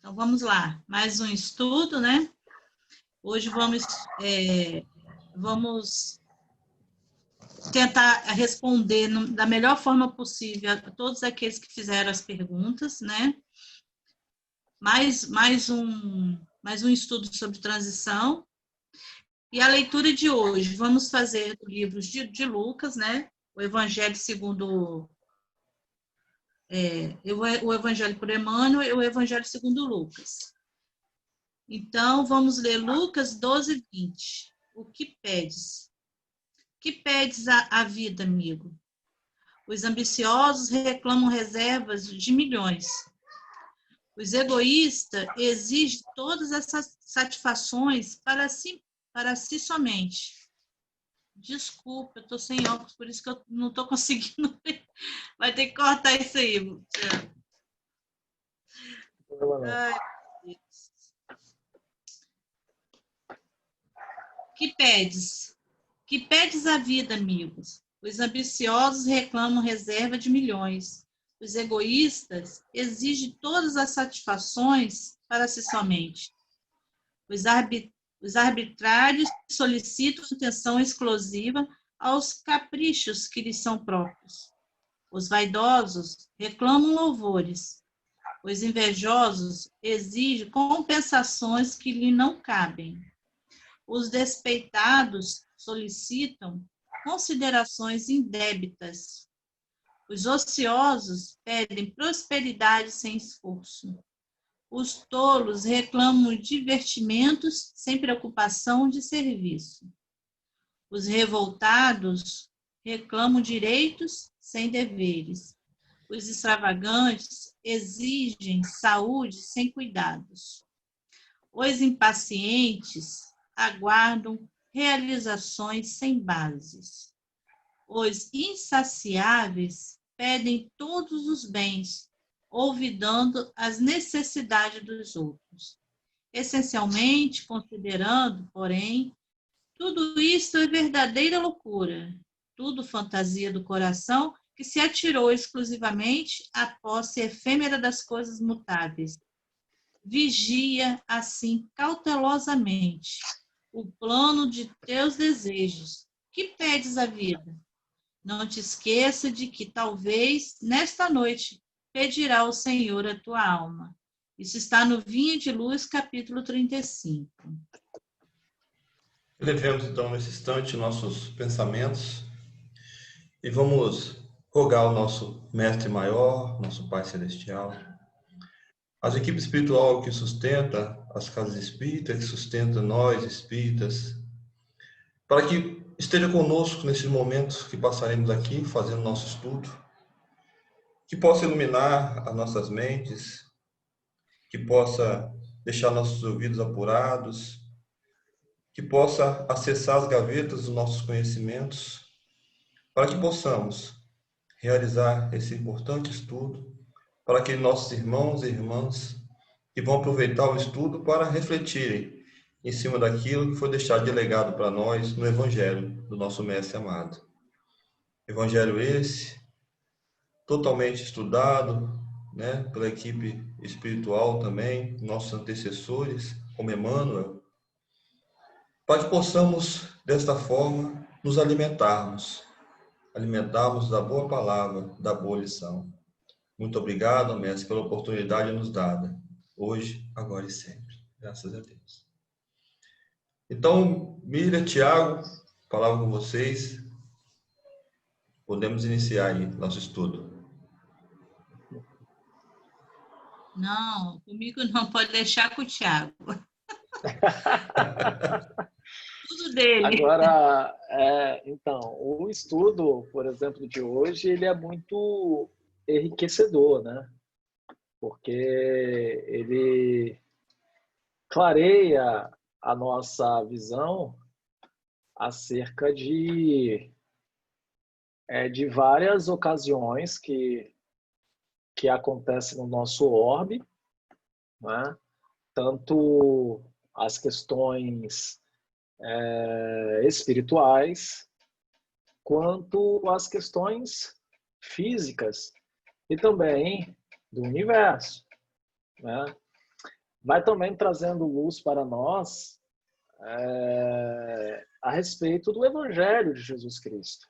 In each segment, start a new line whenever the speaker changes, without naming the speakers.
Então, vamos lá. Mais um estudo, né? Hoje vamos tentar responder da melhor forma possível a todos aqueles que fizeram as perguntas, né? Mais um estudo sobre transição. E a leitura de hoje, vamos fazer do livro de Lucas, né? O Evangelho segundo... o Evangelho por Emmanuel e o Evangelho segundo Lucas. Então, vamos ler Lucas 12, 20. O que pedes? Que pedes à vida, amigo? Os ambiciosos reclamam reservas de milhões. Os egoístas exigem todas essas satisfações para si somente. Desculpa, eu estou sem óculos, por isso que eu não estou conseguindo ver. Vai ter que cortar isso aí. Ai, meu Deus. Que pedes? Que pedes à vida, amigos? Os ambiciosos reclamam reserva de milhões. Os egoístas exigem todas as satisfações para si somente. Os arbitrários solicitam atenção exclusiva aos caprichos que lhes são próprios. Os vaidosos reclamam louvores. Os invejosos exigem compensações que lhe não cabem. Os despeitados solicitam considerações indébitas. Os ociosos pedem prosperidade sem esforço. Os tolos reclamam divertimentos sem preocupação de serviço. Os revoltados reclamam direitos sem deveres. Os extravagantes exigem saúde sem cuidados. Os impacientes aguardam realizações sem bases. Os insaciáveis pedem todos os bens, olvidando as necessidades dos outros. Essencialmente, considerando, porém, tudo isto é verdadeira loucura, tudo fantasia do coração que se atirou exclusivamente à posse efêmera das coisas mutáveis. Vigia, assim, cautelosamente, o plano de teus desejos. Que pedes à vida? Não te esqueça de que, talvez, nesta noite, pedirá ao Senhor a tua alma. Isso está no Vinha de Luz, capítulo 35.
Elevemos, então, nesse instante, nossos pensamentos e vamos rogar ao nosso Mestre Maior, nosso Pai Celestial, as equipes espiritual que sustenta as casas espíritas, que sustenta nós, espíritas, para que esteja conosco nesses momentos que passaremos aqui, fazendo nosso estudo, que possa iluminar as nossas mentes, que possa deixar nossos ouvidos apurados, que possa acessar as gavetas dos nossos conhecimentos, para que possamos realizar esse importante estudo, para que nossos irmãos e irmãs que vão aproveitar o estudo para refletirem em cima daquilo que foi deixado de legado para nós no Evangelho do nosso Mestre amado. Evangelho esse, totalmente estudado, né, pela equipe espiritual também, nossos antecessores, como Emmanuel, para que possamos, desta forma, nos alimentarmos da boa palavra, da boa lição. Muito obrigado, Mestre, pela oportunidade nos dada, hoje, agora e sempre. Graças a Deus. Então, Miriam, Tiago, palavra com vocês. Podemos iniciar aí nosso estudo.
Não, comigo não, pode deixar com o Tiago. Tudo dele.
Agora, então, o estudo, por exemplo, de hoje, ele é muito enriquecedor, né? Porque ele clareia a nossa visão acerca de várias ocasiões que acontecem no nosso orbe, né? Tanto as questões espirituais, quanto as questões físicas e também do universo, né? vai também trazendo luz para nós a respeito do Evangelho de Jesus Cristo.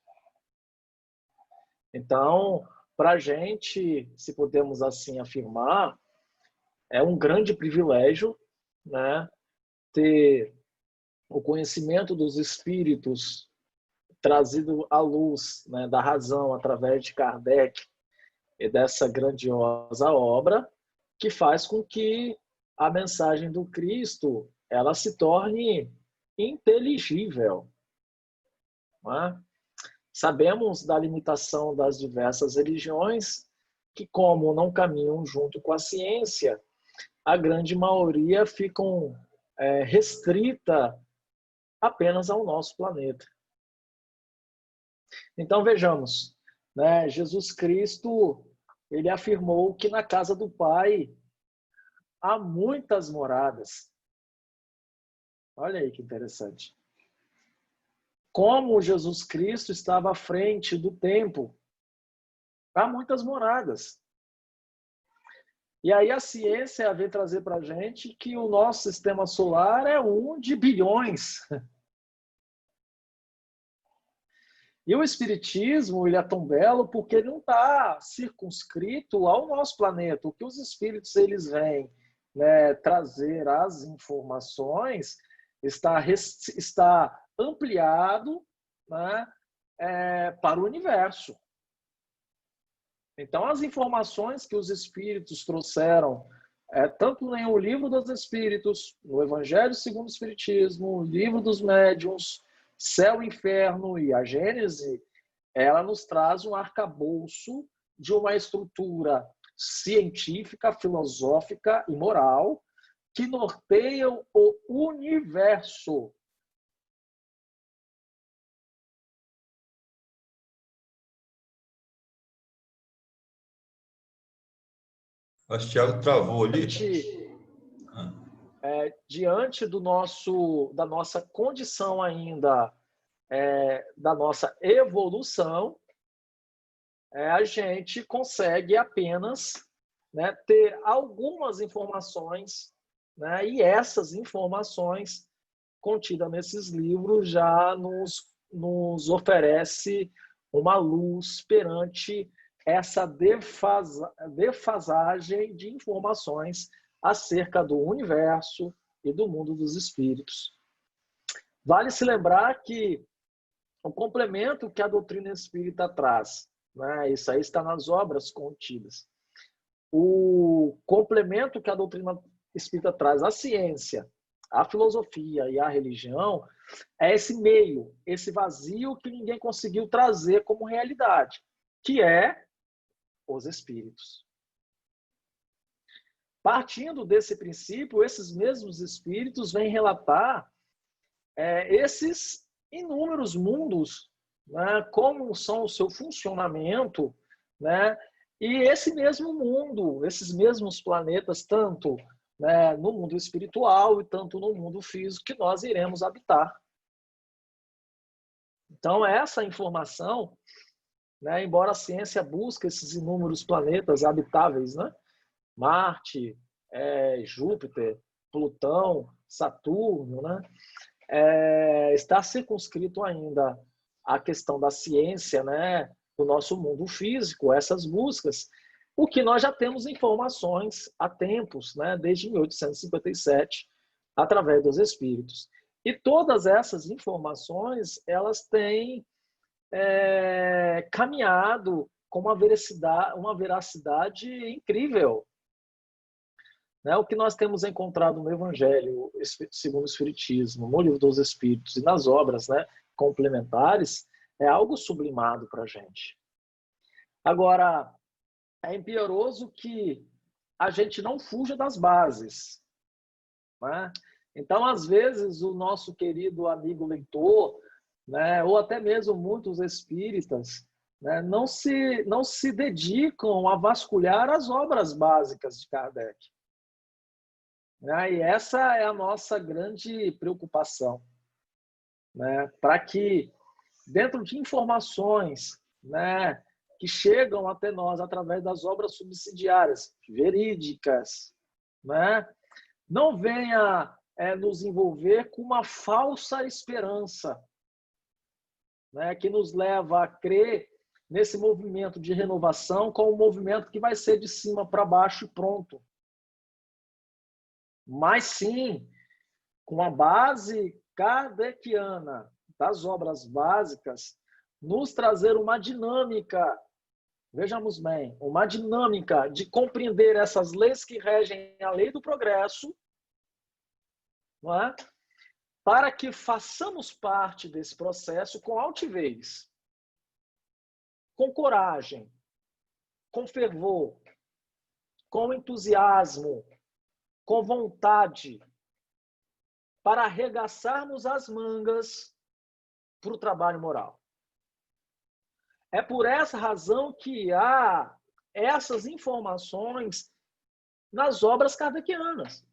Então, para a gente, se podemos assim afirmar, é um grande privilégio, né, ter o conhecimento dos Espíritos trazido à luz, né, da razão através de Kardec e dessa grandiosa obra, que faz com que a mensagem do Cristo ela se torne inteligível. Não é? Sabemos da limitação das diversas religiões, que como não caminham junto com a ciência, a grande maioria ficam restrita apenas ao nosso planeta. Então vejamos, né, Jesus Cristo ele afirmou que na casa do Pai há muitas moradas. Olha aí que interessante. Como Jesus Cristo estava à frente do tempo, há muitas moradas. E aí a ciência vem trazer para a gente que o nosso sistema solar é 1 de bilhões. E o Espiritismo ele é tão belo porque ele não está circunscrito ao nosso planeta. O que os Espíritos eles vêm, né, trazer as informações está ampliado, né, para o universo. Então, as informações que os Espíritos trouxeram, tanto em O Livro dos Espíritos, no Evangelho segundo o Espiritismo, o Livro dos Médiuns, Céu e Inferno e a Gênese, ela nos traz um arcabouço de uma estrutura científica, filosófica e moral que norteiam o universo.
Acho que o Thiago travou ali.
Diante da nossa condição ainda, da nossa evolução, a gente consegue apenas, né, ter algumas informações, né, e essas informações contidas nesses livros já nos oferece uma luz perante essa defasagem de informações acerca do universo e do mundo dos espíritos. Vale se lembrar que o complemento que a doutrina espírita traz, né, isso aí está nas obras contidas, o complemento que a doutrina espírita traz à ciência, à filosofia e à religião, é esse meio, esse vazio que ninguém conseguiu trazer como realidade, que é os espíritos. Partindo desse princípio, esses mesmos espíritos vêm relatar esses inúmeros mundos, né, como são o seu funcionamento, né, e esse mesmo mundo, esses mesmos planetas, tanto, né, no mundo espiritual e tanto no mundo físico, que nós iremos habitar. Então, essa informação, né, embora a ciência busque esses inúmeros planetas habitáveis, né, Marte, Júpiter, Plutão, Saturno, né, está circunscrito ainda a questão da ciência, né, do nosso mundo físico, essas buscas, o que nós já temos informações há tempos, né, desde 1857, através dos espíritos. E todas essas informações, elas têm caminhado com uma veracidade incrível. Né? O que nós temos encontrado no Evangelho segundo o Espiritismo, no Livro dos Espíritos e nas obras, né, complementares, é algo sublimado para a gente. Agora, é impieroso que a gente não fuja das bases. Né? Então, às vezes, o nosso querido amigo leitor, né, ou até mesmo muitos espíritas, né, não se dedicam a vasculhar as obras básicas de Kardec. E essa é a nossa grande preocupação, né, para que, dentro de informações, né, que chegam até nós através das obras subsidiárias, verídicas, né, não venha nos envolver com uma falsa esperança, né, que nos leva a crer nesse movimento de renovação como um movimento que vai ser de cima para baixo e pronto. Mas sim, com a base kardeciana das obras básicas, nos trazer uma dinâmica, vejamos bem, uma dinâmica de compreender essas leis que regem a lei do progresso, não é? Para que façamos parte desse processo com altivez, com coragem, com fervor, com entusiasmo, com vontade, para arregaçarmos as mangas para o trabalho moral. É por essa razão que há essas informações nas obras kardecianas.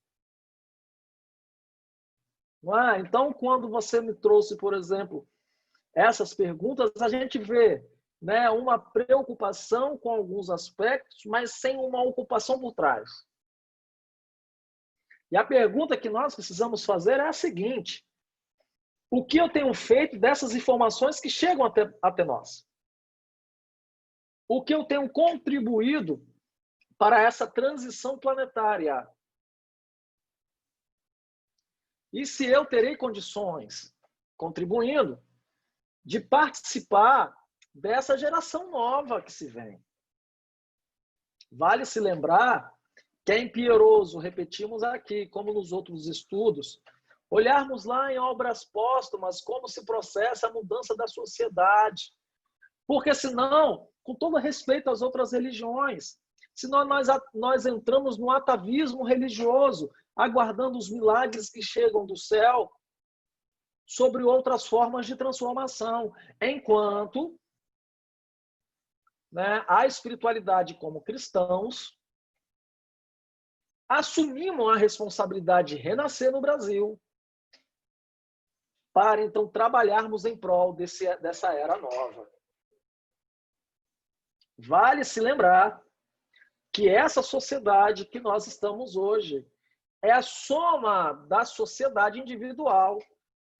Não é? Então, quando você me trouxe, por exemplo, essas perguntas, a gente vê, né, uma preocupação com alguns aspectos, mas sem uma ocupação por trás. E a pergunta que nós precisamos fazer é a seguinte: o que eu tenho feito dessas informações que chegam até nós? O que eu tenho contribuído para essa transição planetária? E se eu terei condições, contribuindo, de participar dessa geração nova que se vem? Vale se lembrar que é impieroso, repetimos aqui, como nos outros estudos, olharmos lá em obras póstumas como se processa a mudança da sociedade. Porque senão, com todo respeito às outras religiões, senão nós entramos no atavismo religioso, aguardando os milagres que chegam do céu sobre outras formas de transformação, enquanto, né, a espiritualidade como cristãos assumimos a responsabilidade de renascer no Brasil para, então, trabalharmos em prol dessa era nova. Vale se lembrar que essa sociedade que nós estamos hoje é a soma da sociedade individual,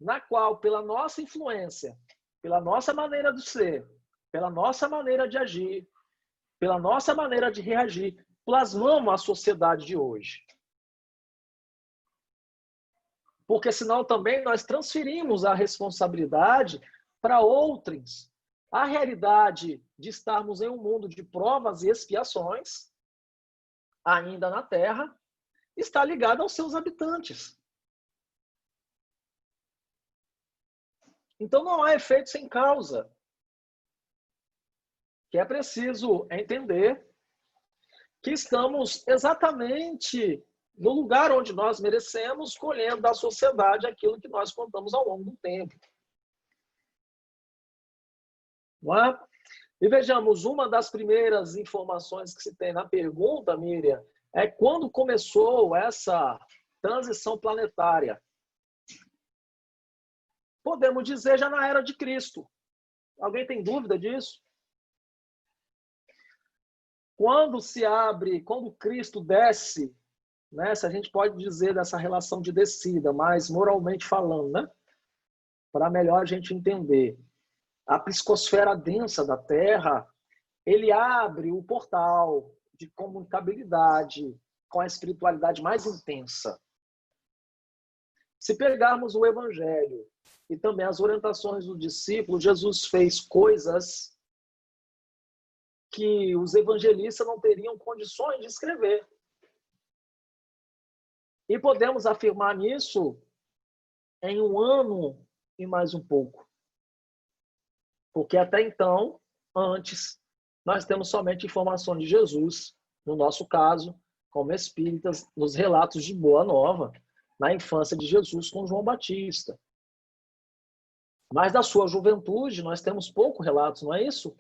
na qual, pela nossa influência, pela nossa maneira de ser, pela nossa maneira de agir, pela nossa maneira de reagir, plasmamos a sociedade de hoje. Porque senão também nós transferimos a responsabilidade para outros. A realidade de estarmos em um mundo de provas e expiações, ainda na Terra, está ligada aos seus habitantes. Então não há efeito sem causa. Que é preciso entender que estamos exatamente no lugar onde nós merecemos, colhendo da sociedade aquilo que nós contamos ao longo do tempo. Não é? E vejamos, uma das primeiras informações que se tem na pergunta, Miriam, é quando começou essa transição planetária. Podemos dizer já na era de Cristo. Alguém tem dúvida disso? Quando se abre, quando Cristo desce, né, se a gente pode dizer dessa relação de descida, mas moralmente falando, né, para melhor a gente entender, a psicosfera densa da Terra, ele abre o portal de comunicabilidade com a espiritualidade mais intensa. Se pegarmos o Evangelho e também as orientações do discípulo, Jesus fez coisas que os evangelistas não teriam condições de escrever. E podemos afirmar nisso em um ano e mais um pouco. Porque até então, antes, nós temos somente informações de Jesus, no nosso caso, como espíritas, nos relatos de Boa Nova, na infância de Jesus com João Batista. Mas da sua juventude, nós temos poucos relatos, não é isso?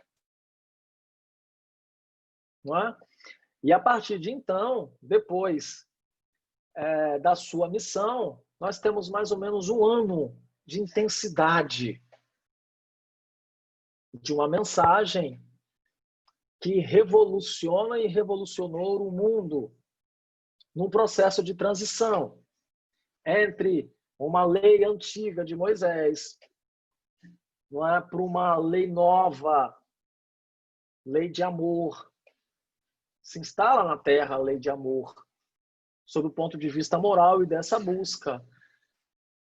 Não é? E a partir de então, depois da sua missão, nós temos mais ou menos um ano de intensidade de uma mensagem que revoluciona e revolucionou o mundo num processo de transição entre uma lei antiga de Moisés, não é, para uma lei nova, lei de amor. Se instala na Terra a lei de amor, sob o ponto de vista moral e dessa busca.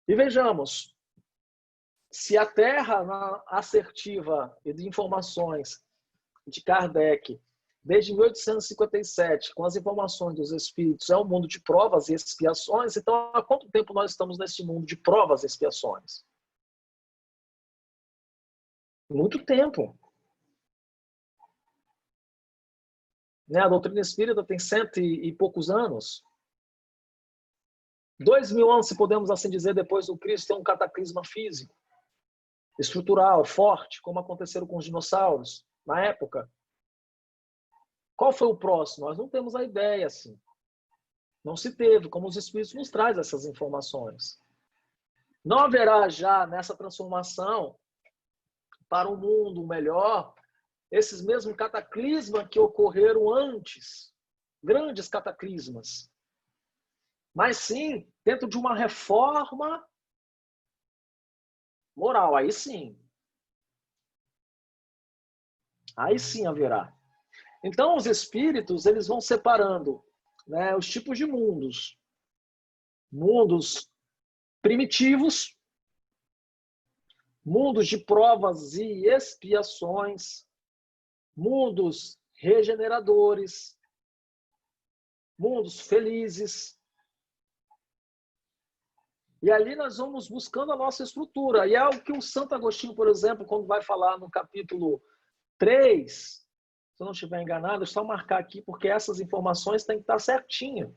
E vejamos, se a Terra assertiva e de informações de Kardec, desde 1857, com as informações dos espíritos, é um mundo de provas e expiações, então há quanto tempo nós estamos nesse mundo de provas e expiações? Muito tempo. Né? A doutrina espírita tem 100 e poucos anos. 2000 anos, se podemos assim dizer, depois do Cristo, tem um cataclisma físico, estrutural, forte, como aconteceu com os dinossauros na época. Qual foi o próximo? Nós não temos a ideia, assim. Não se teve, como os Espíritos nos trazem essas informações. Não haverá já nessa transformação para um mundo melhor esses mesmos cataclismas que ocorreram antes, grandes cataclismas. Mas sim, dentro de uma reforma moral, aí sim. Aí sim haverá. Então, os espíritos, eles vão separando, né, os tipos de mundos. Mundos primitivos, mundos de provas e expiações, mundos regeneradores, mundos felizes. E ali nós vamos buscando a nossa estrutura. E é o que o Santo Agostinho, por exemplo, quando vai falar no capítulo 3, se eu não estiver enganado, é só marcar aqui, porque essas informações têm que estar certinho.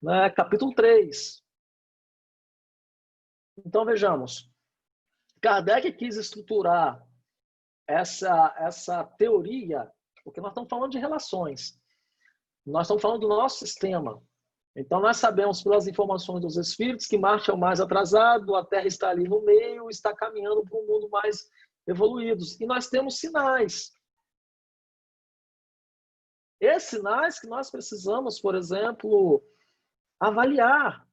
Né? Capítulo 3. Então, vejamos. Kardec quis estruturar essa teoria, porque nós estamos falando de relações. Nós estamos falando do nosso sistema. Então, nós sabemos pelas informações dos espíritos que Marte é o mais atrasado, a Terra está ali no meio, está caminhando para um mundo mais evoluído. E nós temos sinais. Esses sinais que nós precisamos, por exemplo, avaliar.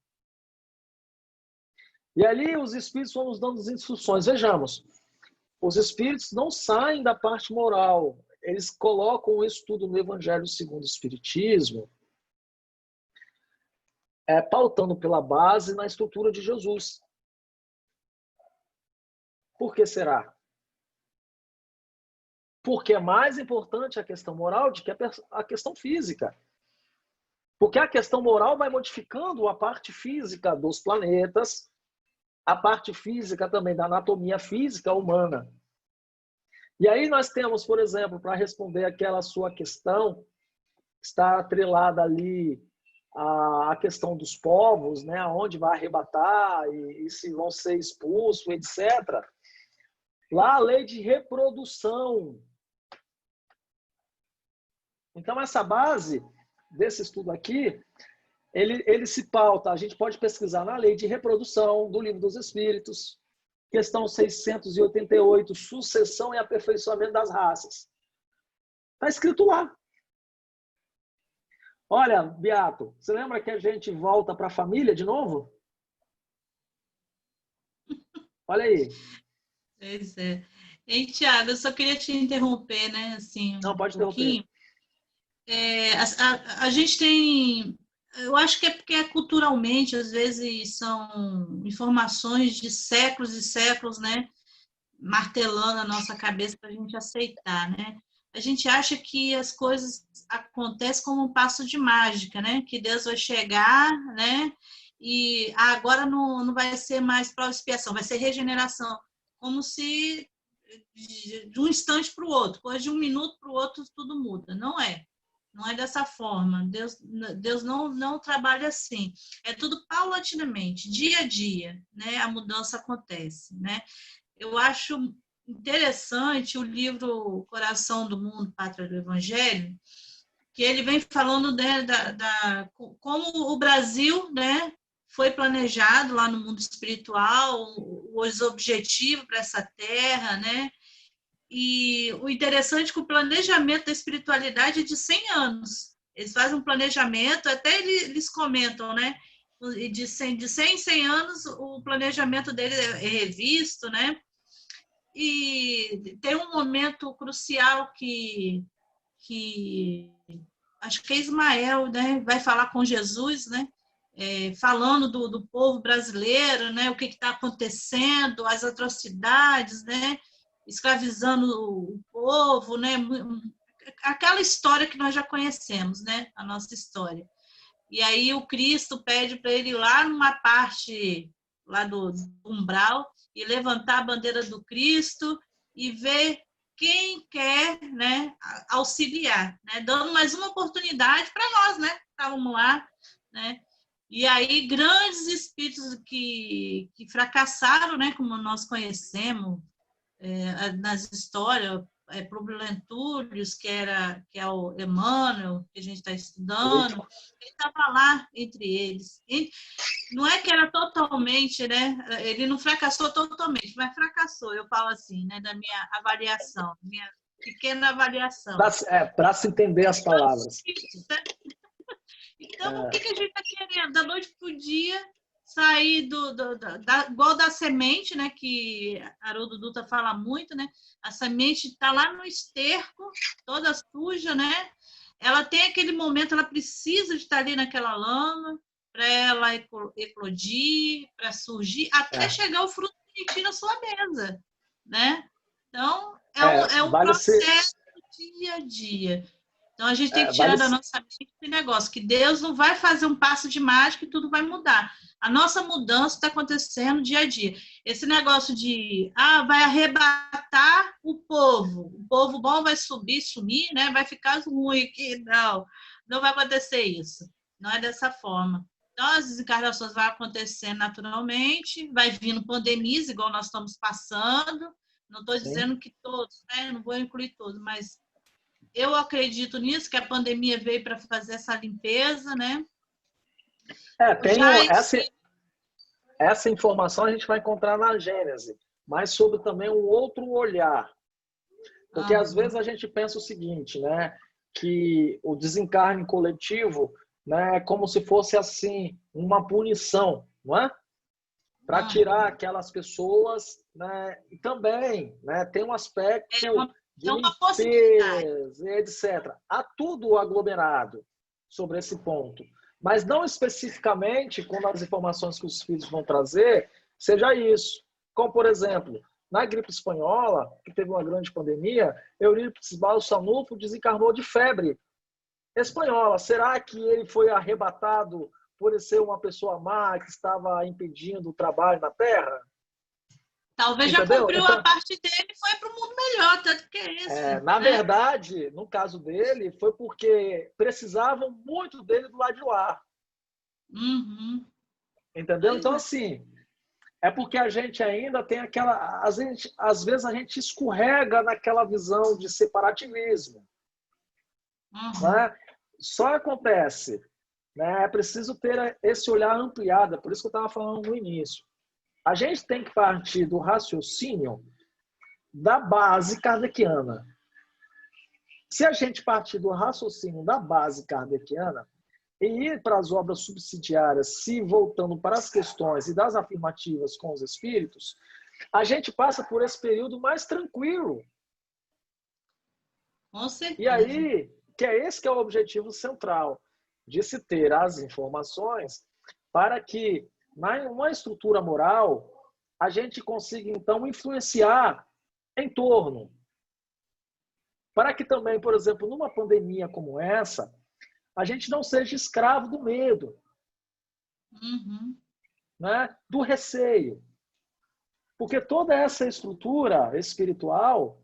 E ali os espíritos vão nos dando as instruções. Vejamos, os espíritos não saem da parte moral. Eles colocam o estudo no Evangelho segundo o Espiritismo, pautando pela base na estrutura de Jesus. Por que será? Porque é mais importante a questão moral do que a questão física. Porque a questão moral vai modificando a parte física dos planetas, a parte física também da anatomia física humana. E aí nós temos, por exemplo, para responder aquela sua questão, está atrelada ali a questão dos povos, né, onde vai arrebatar e se vão ser expulsos, etc. Lá a lei de reprodução. Então, essa base desse estudo aqui, ele se pauta, a gente pode pesquisar na lei de reprodução do Livro dos Espíritos, questão 688, sucessão e aperfeiçoamento das raças. Está escrito lá. Olha, Beato, você lembra que a gente volta para a família de novo? Olha aí.
Pois é. Ei, Tiago, eu só queria te interromper, né? Assim,
Não, pode interromper.
A gente tem... Eu acho que é porque culturalmente, às vezes, são informações de séculos e séculos, né? Martelando a nossa cabeça para a gente aceitar, né? A gente acha que as coisas acontecem como um passo de mágica, né? Que Deus vai chegar, né? E agora não vai ser mais prova e expiação, vai ser regeneração. Como se de um instante para o outro, depois de um minuto para o outro, tudo muda. Não é. Não é dessa forma. Deus não trabalha assim. É tudo paulatinamente, dia a dia, né? A mudança acontece, né? Eu acho interessante o livro Coração do Mundo, Pátria do Evangelho, que ele vem falando, né, como o Brasil, né, foi planejado lá no mundo espiritual, os objetivos para essa terra, né? E o interessante é que o planejamento da espiritualidade é de 100 anos. Eles fazem um planejamento, até eles comentam, né? De 100 em 100 anos, o planejamento dele é revisto, né? E tem um momento crucial que acho que é Ismael, né? Vai falar com Jesus, né? Falando do povo brasileiro, né? O que está acontecendo, as atrocidades, né? Escravizando o povo, né? Aquela história que nós já conhecemos, né? A nossa história. E aí o Cristo pede para ele ir lá numa parte lá do umbral e levantar a bandeira do Cristo e ver quem quer, né, auxiliar, né? Dando mais uma oportunidade para nós, né? Estávamos lá, né? E aí grandes espíritos que fracassaram, né? Como nós conhecemos nas histórias, Problentúrios, que é o Emmanuel, que a gente está estudando, ele estava lá entre eles. Não é que era totalmente, né? Ele não fracassou totalmente, mas fracassou, eu falo assim, né? Da minha avaliação, minha pequena avaliação.
Para se entender as palavras.
Então, o que a gente está querendo? Da noite para o dia, sair igual da semente, né? Que Haroldo Dutra fala muito, né? A semente está lá no esterco, toda suja, né? Ela tem aquele momento, ela precisa de estar ali naquela lama para ela eclodir, para surgir, até chegar o fruto bonitinho na sua mesa, né? Então, é um processo dia a dia. Então, a gente tem que tirar da nossa mente esse negócio, que Deus não vai fazer um passo de mágica e tudo vai mudar. A nossa mudança está acontecendo dia a dia. Esse negócio de, vai arrebatar o povo bom vai sumir, né? Vai ficar ruim aqui. Não vai acontecer isso. Não é dessa forma. Então, as desencarnações vão acontecendo naturalmente, vai vindo pandemias, igual nós estamos passando. Não estou dizendo que todos, né? Não vou incluir todos, mas eu acredito nisso, que a pandemia veio para fazer essa limpeza, né?
Essa informação a gente vai encontrar na Gênese, mas sobre também um outro olhar. Porque às vezes a gente pensa o seguinte, né? Que o desencarne coletivo, né, é como se fosse assim uma punição, não é? Para tirar aquelas pessoas, né? E também, né, tem um aspecto de limpeza, etc. Há tudo aglomerado sobre esse ponto. Mas não especificamente, quando as informações que os espíritos vão trazer, seja isso. Como, por exemplo, na gripe espanhola, que teve uma grande pandemia, Eurípides Balsanufo desencarnou de febre espanhola. Será que ele foi arrebatado por ele ser uma pessoa má que estava impedindo o trabalho na Terra?
Talvez já cumpriu a parte dele e foi para o mundo melhor, tanto que é isso.
Na verdade, no caso dele, foi porque precisavam muito dele do lado de lá.
Uhum.
Entendeu? Então, assim, é porque a gente ainda tem aquela... Às vezes a gente escorrega naquela visão de separativismo. Né? Só acontece, né? É preciso ter esse olhar ampliado, é por isso que eu estava falando no início. A gente tem que partir do raciocínio da base kardeciana. Se a gente partir do raciocínio da base kardeciana e ir para as obras subsidiárias, se voltando para as questões e das afirmativas com os espíritos, a gente passa por esse período mais tranquilo.
Com certeza.
E aí, esse que é o objetivo central, de se ter as informações para que, numa estrutura moral, a gente consiga, então, influenciar em torno. Para que também, por exemplo, numa pandemia como essa, a gente não seja escravo do medo, né? Do receio. Porque toda essa estrutura espiritual,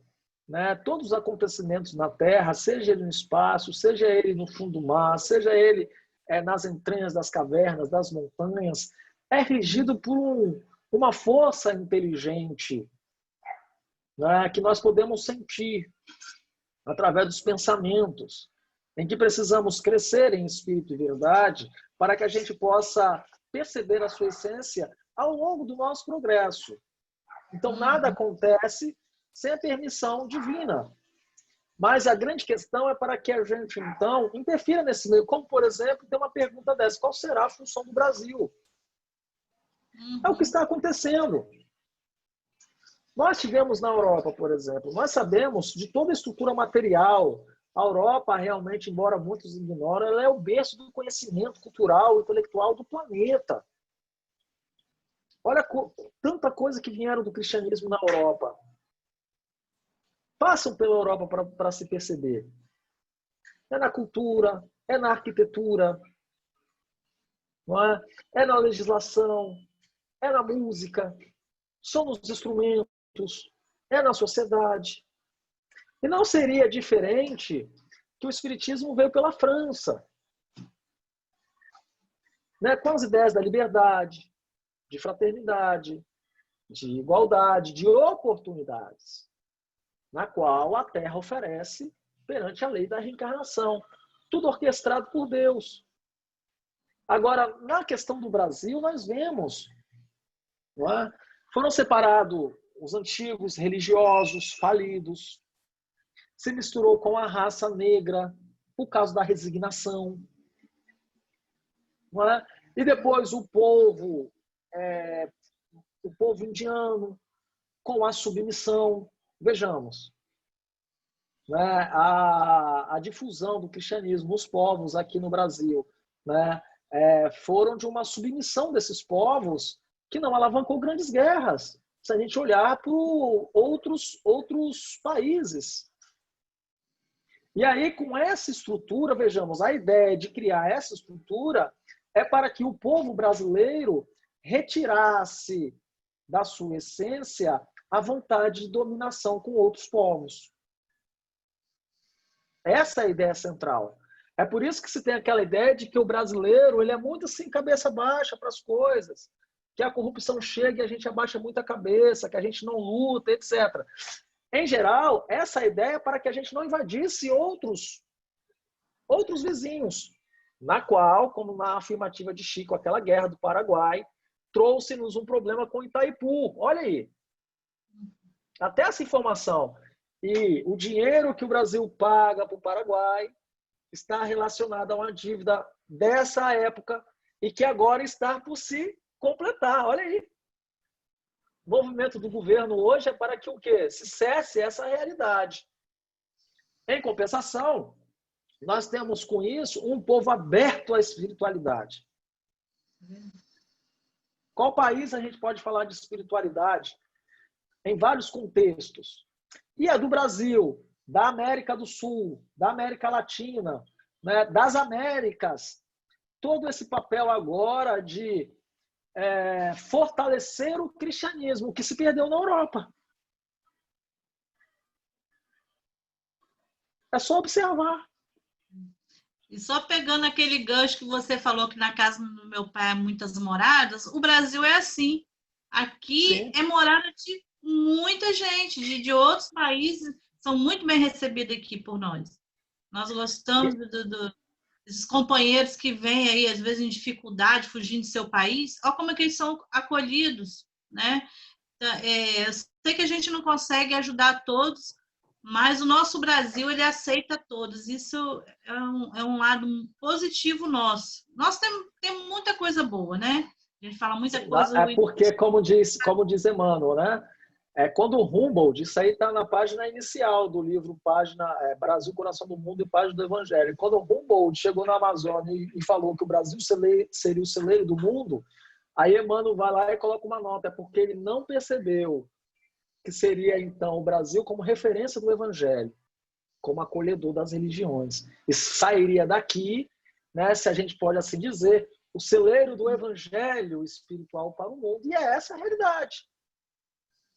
né, todos os acontecimentos na Terra, seja ele no espaço, seja ele no fundo do mar, seja ele nas entranhas das cavernas, das montanhas, é regido por uma força inteligente, né, que nós podemos sentir através dos pensamentos, em que precisamos crescer em espírito e verdade para que a gente possa perceber a sua essência ao longo do nosso progresso. Então, nada acontece sem a permissão divina. Mas a grande questão é para que a gente, então, interfira nesse meio. Como, por exemplo, tem uma pergunta dessa: qual será a função do Brasil? É o que está acontecendo. Nós tivemos na Europa, por exemplo, nós sabemos de toda a estrutura material. A Europa, realmente, embora muitos ignoram, ela é o berço do conhecimento cultural e intelectual do planeta. Olha tanta coisa que vieram do cristianismo na Europa. Passam pela Europa para se perceber. É na cultura, é na arquitetura, não é? É na legislação, é na música, são nos instrumentos, é na sociedade. E não seria diferente que o Espiritismo veio pela França, né? Com as ideias da liberdade, de fraternidade, de igualdade, de oportunidades, na qual a Terra oferece perante a lei da reencarnação. Tudo orquestrado por Deus. Agora, na questão do Brasil, nós vemos, não é? Foram separados os antigos religiosos falidos, se misturou com a raça negra por causa da resignação, não é? E depois o povo indiano com a submissão. Vejamos, né? A difusão do cristianismo nos povos aqui no Brasil, né? Foram de uma submissão desses povos que não alavancou grandes guerras. Se a gente olhar para outros países. E aí, com essa estrutura, vejamos, a ideia de criar essa estrutura é para que o povo brasileiro retirasse da sua essência a vontade de dominação com outros povos. Essa é a ideia central. É por isso que se tem aquela ideia de que o brasileiro ele é muito assim, cabeça baixa para as coisas, que a corrupção chega e a gente abaixa muito a cabeça, que a gente não luta, etc. Em geral, essa ideia é para que a gente não invadisse outros vizinhos, na qual, como na afirmativa de Chico, aquela guerra do Paraguai, trouxe-nos um problema com Itaipu. Olha aí. Até essa informação. E o dinheiro que o Brasil paga para o Paraguai está relacionado a uma dívida dessa época e que agora está por se completar. Olha aí. O movimento do governo hoje é para que o quê? Se cesse essa realidade. Em compensação, nós temos com isso um povo aberto à espiritualidade. Qual país a gente pode falar de espiritualidade? Em vários contextos. E a do Brasil, da América do Sul, da América Latina, né, das Américas. Todo esse papel agora de fortalecer o cristianismo, que se perdeu na Europa. É só observar.
E só pegando aquele gancho que você falou que na casa do meu pai há muitas moradas, o Brasil é assim. Aqui Sim. É morada de muita gente, de outros países, são muito bem recebidos aqui por nós. Nós gostamos desses companheiros que vêm aí, às vezes, em dificuldade, fugindo do seu país. Olha como é que eles são acolhidos, né? Eu sei que a gente não consegue ajudar todos, mas o nosso Brasil, ele aceita todos. Isso é um lado positivo nosso. Nós temos muita coisa boa, né? A gente fala muita coisa...
É porque, como diz Emmanuel, né? Quando o Humboldt, isso aí está na página inicial do livro, Brasil, Coração do Mundo e Página do Evangelho. Quando o Humboldt chegou na Amazônia e falou que o Brasil seria o celeiro do mundo, aí Emmanuel vai lá e coloca uma nota, porque ele não percebeu que seria, então, o Brasil como referência do Evangelho, como acolhedor das religiões. E sairia daqui, né, se a gente pode assim dizer, o celeiro do Evangelho espiritual para o mundo. E é essa a realidade.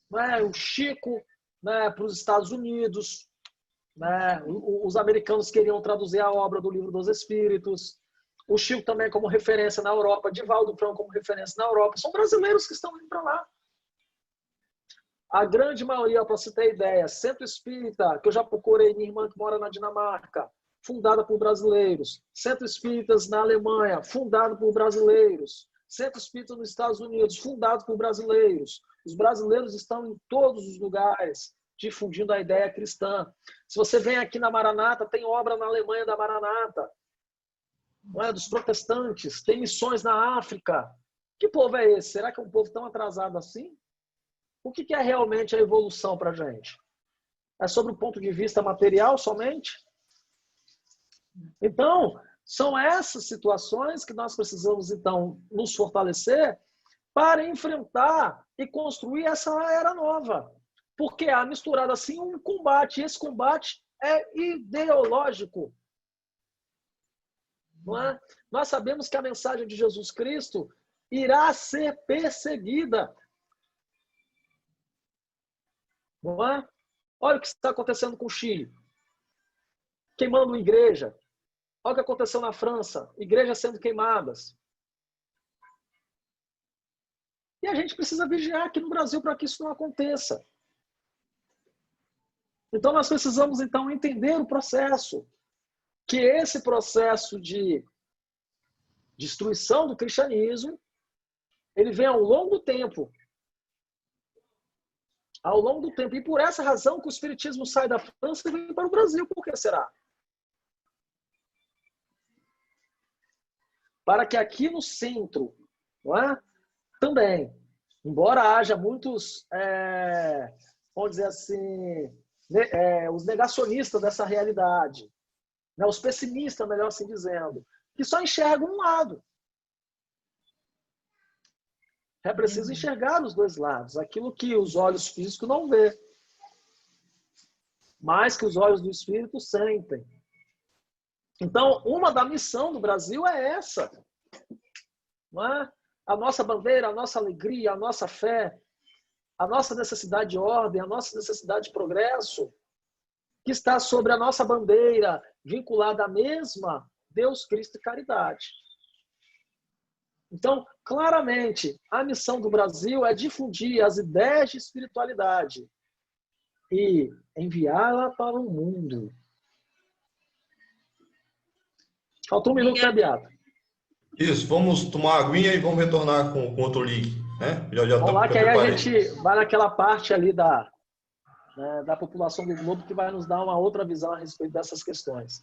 Né? O Chico, né, para os Estados Unidos, né? Os americanos queriam traduzir a obra do Livro dos Espíritos, o Chico também como referência na Europa, Divaldo Franco como referência na Europa, são brasileiros que estão indo para lá. A grande maioria, para você ter ideia, Centro Espírita, que eu já procurei, minha irmã que mora na Dinamarca, fundada por brasileiros, Centro Espíritas na Alemanha, fundado por brasileiros, Centro Espírita nos Estados Unidos, fundado por brasileiros. Os brasileiros estão em todos os lugares, difundindo a ideia cristã. Se você vem aqui na Maranata, tem obra na Alemanha da Maranata, não é? Dos protestantes, tem missões na África. Que povo é esse? Será que é um povo tão atrasado assim? O que é realmente a evolução para a gente? É sobre o ponto de vista material somente? Então, são essas situações que nós precisamos, então, nos fortalecer para enfrentar e construir essa era nova. Porque há misturado assim um combate, e esse combate é ideológico. Não é? Nós sabemos que a mensagem de Jesus Cristo irá ser perseguida. Não é? Olha o que está acontecendo com o Chile. Queimando igreja. Olha o que aconteceu na França. Igrejas sendo queimadas. E a gente precisa vigiar aqui no Brasil para que isso não aconteça. Então nós precisamos então entender o processo. Que esse processo de destruição do cristianismo, ele vem ao longo do tempo. Ao longo do tempo. E por essa razão que o espiritismo sai da França e vem para o Brasil. Por que será? Para que aqui no centro, não é? Também, embora haja muitos, vamos dizer assim, os negacionistas dessa realidade, né? Os pessimistas, melhor assim dizendo, que só enxergam um lado. É preciso enxergar os dois lados, aquilo que os olhos físicos não vê, mas que os olhos do espírito sentem. Então, uma da missão do Brasil é essa. Não é? A nossa bandeira, a nossa alegria, a nossa fé, a nossa necessidade de ordem, a nossa necessidade de progresso, que está sobre a nossa bandeira, vinculada à mesma Deus, Cristo e caridade. Então, claramente, a missão do Brasil é difundir as ideias de espiritualidade e enviá-la para o mundo. Faltou um minuto, né, Beata?
Isso, vamos tomar uma aguinha e vamos retornar com outro link, né?
Vamos lá, que aí a gente vai naquela parte ali da população do globo que vai nos dar uma outra visão a respeito dessas questões.